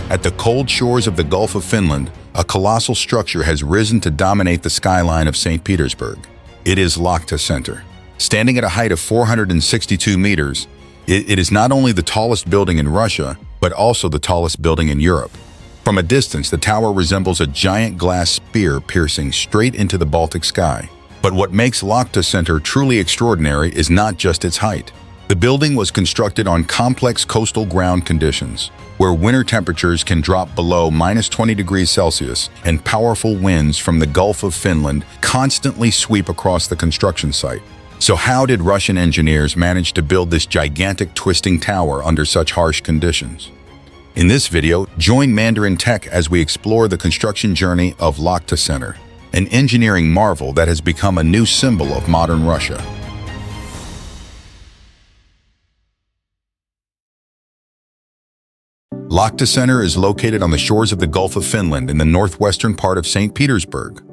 At the cold shores of the Gulf of Finland, a colossal structure has risen to dominate the skyline of St. Petersburg. It is Lakhta Center. Standing at a height of 462 meters, it is not only the tallest building in Russia, but also the tallest building in Europe. From a distance, the tower resembles a giant glass spear piercing straight into the Baltic sky. But what makes Lakhta Center truly extraordinary is not just its height. The building was constructed on complex coastal ground conditions, where winter temperatures can drop below -20 degrees Celsius and powerful winds from the Gulf of Finland constantly sweep across the construction site. So how did Russian engineers manage to build this gigantic twisting tower under such harsh conditions? In this video, join Mandarin Tech as we explore the construction journey of Lakhta Center, an engineering marvel that has become a new symbol of modern Russia. Lakhta Center is located on the shores of the Gulf of Finland in the northwestern part of St. Petersburg.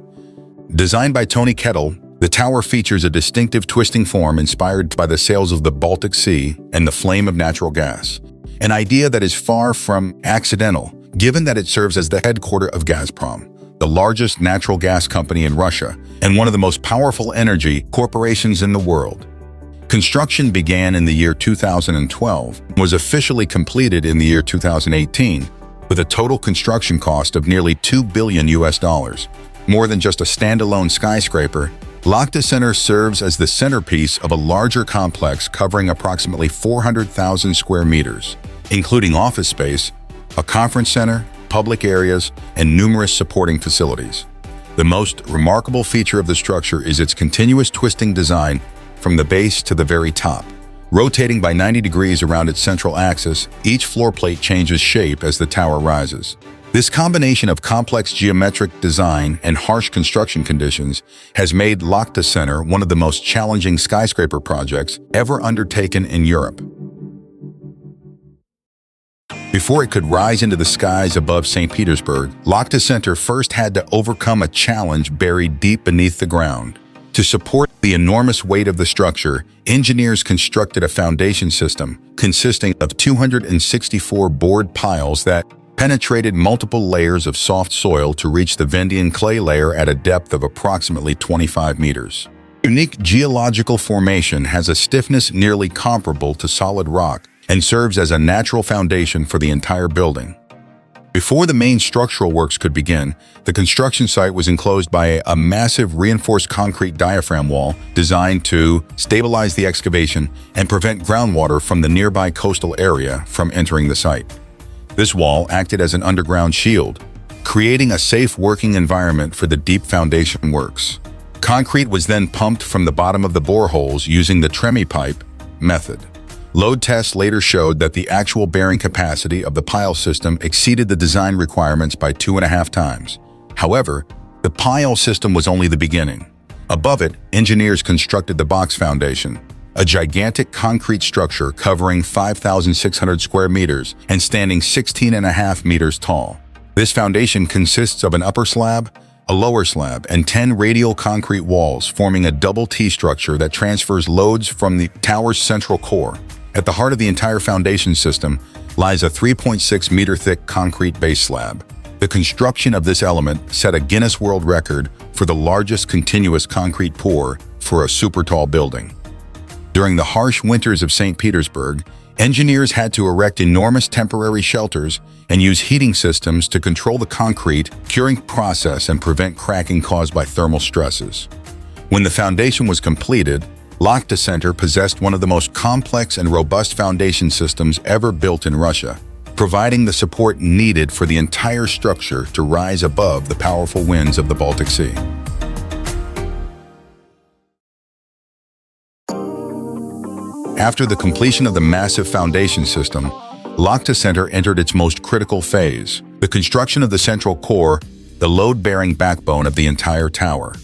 Designed by Tony Kettle, the tower features a distinctive twisting form inspired by the sails of the Baltic Sea and the flame of natural gas, an idea that is far from accidental, given that it serves as the headquarters of Gazprom, the largest natural gas company in Russia and one of the most powerful energy corporations in the world. Construction began in the year 2012 and was officially completed in the year 2018, with a total construction cost of nearly $2 billion. More than just a standalone skyscraper, Lakhta Center serves as the centerpiece of a larger complex covering approximately 400,000 square meters, including office space, a conference center, public areas, and numerous supporting facilities. The most remarkable feature of the structure is its continuous twisting design from the base to the very top. Rotating by 90 degrees around its central axis, each floor plate changes shape as the tower rises. This combination of complex geometric design and harsh construction conditions has made Lakhta Center one of the most challenging skyscraper projects ever undertaken in Europe. Before it could rise into the skies above St. Petersburg, Lakhta Center first had to overcome a challenge buried deep beneath the ground. To support the enormous weight of the structure, engineers constructed a foundation system consisting of 264 board piles that penetrated multiple layers of soft soil to reach the Vendian clay layer at a depth of approximately 25 meters. Unique geological formation has a stiffness nearly comparable to solid rock and serves as a natural foundation for the entire building. Before the main structural works could begin, the construction site was enclosed by a massive reinforced concrete diaphragm wall designed to stabilize the excavation and prevent groundwater from the nearby coastal area from entering the site. This wall acted as an underground shield, creating a safe working environment for the deep foundation works. Concrete was then pumped from the bottom of the boreholes using the Tremie pipe method. Load tests later showed that the actual bearing capacity of the pile system exceeded the design requirements by 2.5 times. However, the pile system was only the beginning. Above it, engineers constructed the box foundation, a gigantic concrete structure covering 5,600 square meters and standing 16.5 meters tall. This foundation consists of an upper slab, a lower slab, and 10 radial concrete walls forming a double T structure that transfers loads from the tower's central core. At the heart of the entire foundation system lies a 3.6 meter thick concrete base slab. The construction of this element set a Guinness World Record for the largest continuous concrete pour for a super tall building. During the harsh winters of St. Petersburg, engineers had to erect enormous temporary shelters and use heating systems to control the concrete curing process and prevent cracking caused by thermal stresses. When the foundation was completed, Lakhta Center possessed one of the most complex and robust foundation systems ever built in Russia, providing the support needed for the entire structure to rise above the powerful winds of the Baltic Sea. After the completion of the massive foundation system, Lakhta Center entered its most critical phase, the construction of the central core, the load-bearing backbone of the entire tower.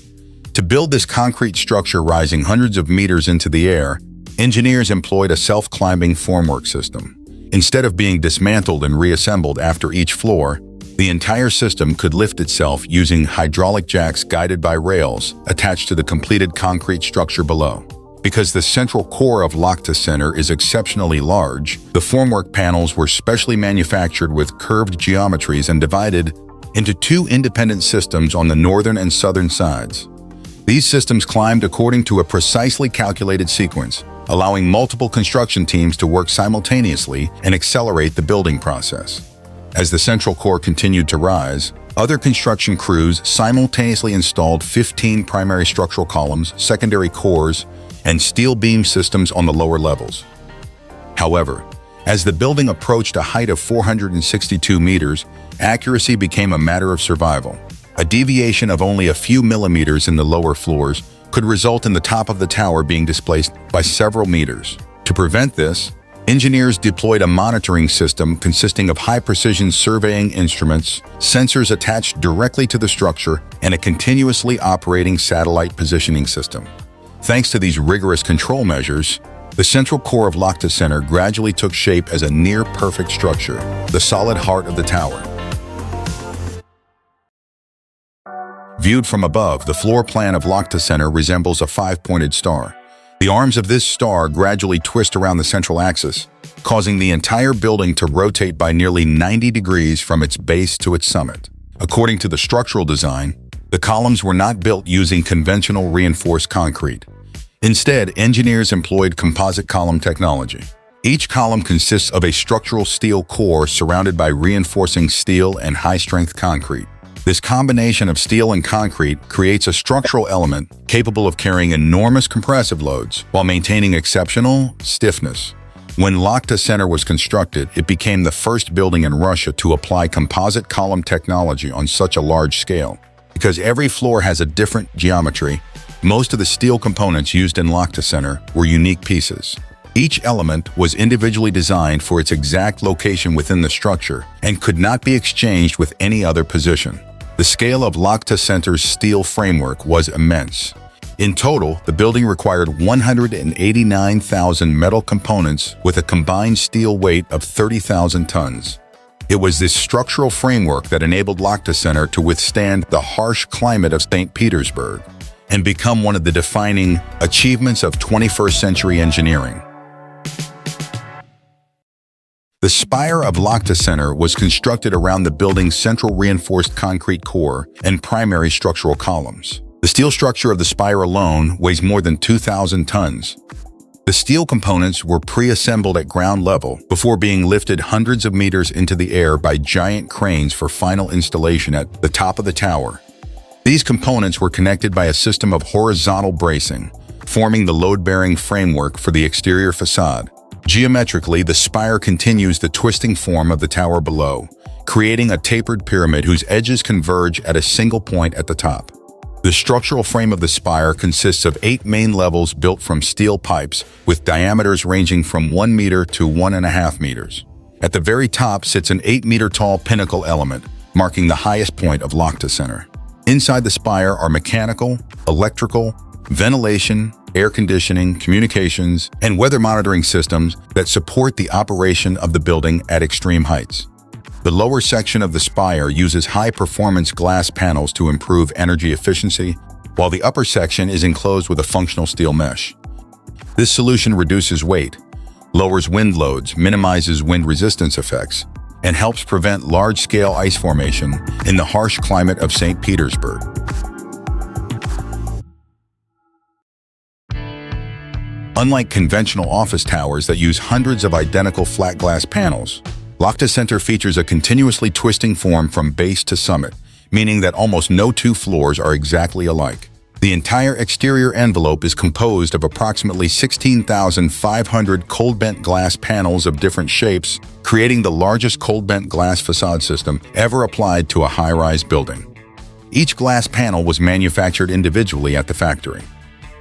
To build this concrete structure rising hundreds of meters into the air, engineers employed a self-climbing formwork system. Instead of being dismantled and reassembled after each floor, the entire system could lift itself using hydraulic jacks guided by rails attached to the completed concrete structure below. Because the central core of Lakhta Center is exceptionally large, the formwork panels were specially manufactured with curved geometries and divided into two independent systems on the northern and southern sides. These systems climbed according to a precisely calculated sequence, allowing multiple construction teams to work simultaneously and accelerate the building process. As the central core continued to rise, other construction crews simultaneously installed 15 primary structural columns, secondary cores, and steel beam systems on the lower levels. However, as the building approached a height of 462 meters, accuracy became a matter of survival. A deviation of only a few millimeters in the lower floors could result in the top of the tower being displaced by several meters. To prevent this, engineers deployed a monitoring system consisting of high-precision surveying instruments, sensors attached directly to the structure, and a continuously operating satellite positioning system. Thanks to these rigorous control measures, the central core of Lakhta Center gradually took shape as a near-perfect structure, the solid heart of the tower. Viewed from above, the floor plan of Lakhta Center resembles a five-pointed star. The arms of this star gradually twist around the central axis, causing the entire building to rotate by nearly 90 degrees from its base to its summit. According to the structural design, the columns were not built using conventional reinforced concrete. Instead, engineers employed composite column technology. Each column consists of a structural steel core surrounded by reinforcing steel and high-strength concrete. This combination of steel and concrete creates a structural element capable of carrying enormous compressive loads while maintaining exceptional stiffness. When Lakhta Center was constructed, it became the first building in Russia to apply composite column technology on such a large scale. Because every floor has a different geometry, most of the steel components used in Lakhta Center were unique pieces. Each element was individually designed for its exact location within the structure and could not be exchanged with any other position. The scale of Lakhta Center's steel framework was immense. In total, the building required 189,000 metal components with a combined steel weight of 30,000 tons. It was this structural framework that enabled Lakhta Center to withstand the harsh climate of Saint Petersburg and become one of the defining achievements of 21st century engineering. The spire of Lakhta Center was constructed around the building's central reinforced concrete core and primary structural columns. The steel structure of the spire alone weighs more than 2,000 tons. The steel components were pre-assembled at ground level before being lifted hundreds of meters into the air by giant cranes for final installation at the top of the tower. These components were connected by a system of horizontal bracing, forming the load-bearing framework for the exterior facade. Geometrically, the spire continues the twisting form of the tower below, creating a tapered pyramid whose edges converge at a single point at the top. The structural frame of the spire consists of 8 main levels built from steel pipes with diameters ranging from 1 meter to 1.5 meters. At the very top sits an 8-meter-tall pinnacle element, marking the highest point of Lakhta Center. Inside the spire are mechanical, electrical, ventilation, air conditioning, communications, and weather monitoring systems that support the operation of the building at extreme heights. The lower section of the spire uses high-performance glass panels to improve energy efficiency, while the upper section is enclosed with a functional steel mesh. This solution reduces weight, lowers wind loads, minimizes wind resistance effects, and helps prevent large-scale ice formation in the harsh climate of St. Petersburg. Unlike conventional office towers that use hundreds of identical flat glass panels, Lakhta Center features a continuously twisting form from base to summit, meaning that almost no two floors are exactly alike. The entire exterior envelope is composed of approximately 16,500 cold-bent glass panels of different shapes, creating the largest cold-bent glass facade system ever applied to a high-rise building. Each glass panel was manufactured individually at the factory.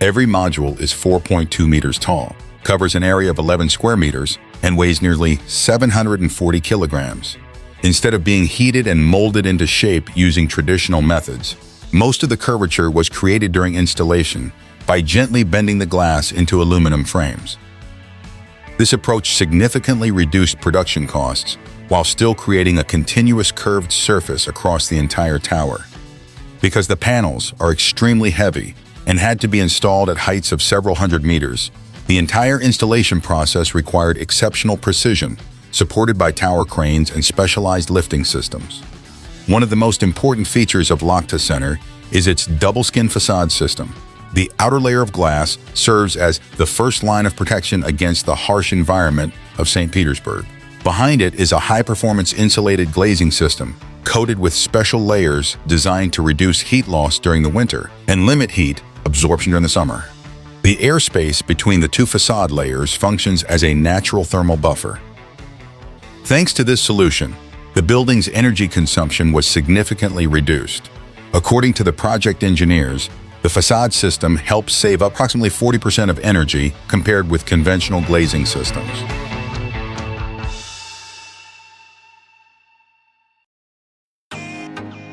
Every module is 4.2 meters tall, covers an area of 11 square meters, and weighs nearly 740 kilograms. Instead of being heated and molded into shape using traditional methods, most of the curvature was created during installation by gently bending the glass into aluminum frames. This approach significantly reduced production costs while still creating a continuous curved surface across the entire tower. Because the panels are extremely heavy and had to be installed at heights of several hundred meters. The entire installation process required exceptional precision, supported by tower cranes and specialized lifting systems. One of the most important features of Lakhta Center is its double-skin facade system. The outer layer of glass serves as the first line of protection against the harsh environment of St. Petersburg. Behind it is a high-performance insulated glazing system, coated with special layers designed to reduce heat loss during the winter and limit heat absorption during the summer. The airspace between the two facade layers functions as a natural thermal buffer. Thanks to this solution, the building's energy consumption was significantly reduced. According to the project engineers, the facade system helps save approximately 40% of energy compared with conventional glazing systems.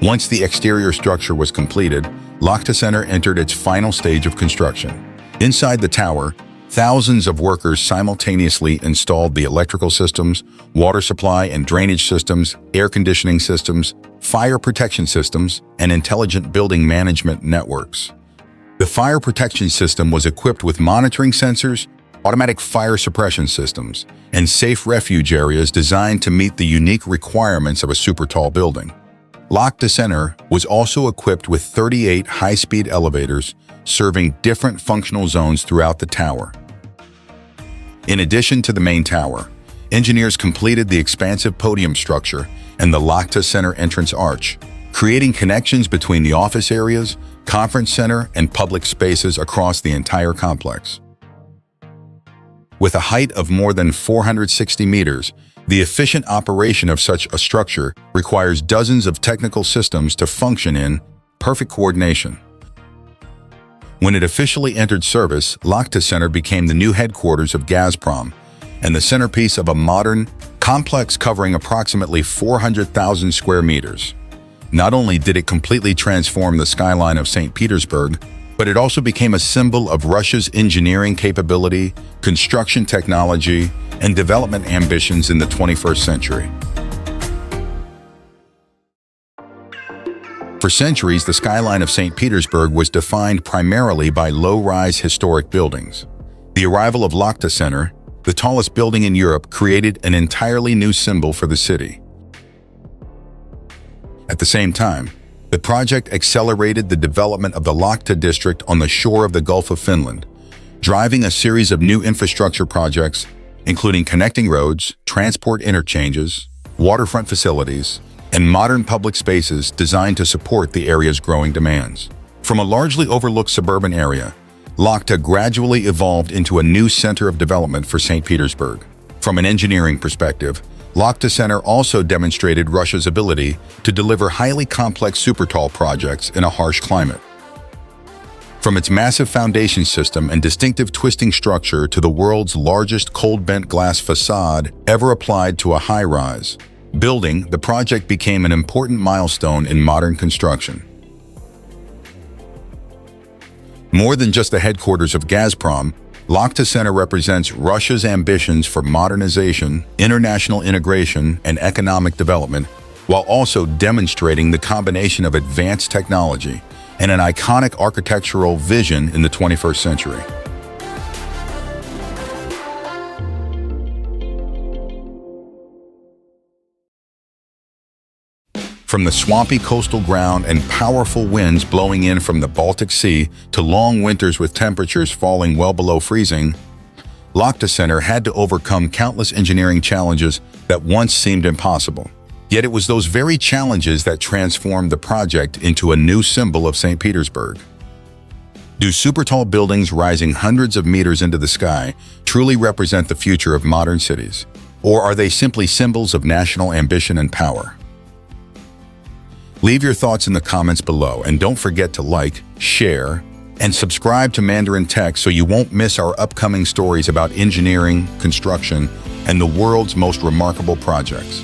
Once the exterior structure was completed, Lakhta Center entered its final stage of construction. Inside the tower, thousands of workers simultaneously installed the electrical systems, water supply and drainage systems, air conditioning systems, fire protection systems, and intelligent building management networks. The fire protection system was equipped with monitoring sensors, automatic fire suppression systems, and safe refuge areas designed to meet the unique requirements of a super tall building. Lakhta Center was also equipped with 38 high-speed elevators serving different functional zones throughout the tower. In addition to the main tower, engineers completed the expansive podium structure and the Lakhta Center entrance arch, creating connections between the office areas, conference center, and public spaces across the entire complex. With a height of more than 460 meters, the efficient operation of such a structure requires dozens of technical systems to function in perfect coordination. When it officially entered service, Lakhta Center became the new headquarters of Gazprom and the centerpiece of a modern complex covering approximately 400,000 square meters. Not only did it completely transform the skyline of St. Petersburg, but it also became a symbol of Russia's engineering capability, construction technology, and development ambitions in the 21st century. For centuries, the skyline of St. Petersburg was defined primarily by low-rise historic buildings. The arrival of Lakhta Center, the tallest building in Europe, created an entirely new symbol for the city. At the same time, the project accelerated the development of the Lakhta district on the shore of the Gulf of Finland, driving a series of new infrastructure projects, including connecting roads, transport interchanges, waterfront facilities, and modern public spaces designed to support the area's growing demands. From a largely overlooked suburban area, Lakhta gradually evolved into a new center of development for St. Petersburg. From an engineering perspective, Lakhta Center also demonstrated Russia's ability to deliver highly complex super-tall projects in a harsh climate. From its massive foundation system and distinctive twisting structure to the world's largest cold-bent glass facade ever applied to a high-rise building, the project became an important milestone in modern construction. More than just the headquarters of Gazprom, Lakhta Center represents Russia's ambitions for modernization, international integration, and economic development, while also demonstrating the combination of advanced technology and an iconic architectural vision in the 21st century. From the swampy coastal ground and powerful winds blowing in from the Baltic Sea to long winters with temperatures falling well below freezing, Lakhta Center had to overcome countless engineering challenges that once seemed impossible. Yet it was those very challenges that transformed the project into a new symbol of St. Petersburg. Do super-tall buildings rising hundreds of meters into the sky truly represent the future of modern cities? Or are they simply symbols of national ambition and power? Leave your thoughts in the comments below, and don't forget to like, share, and subscribe to Mandarin Tech so you won't miss our upcoming stories about engineering, construction, and the world's most remarkable projects.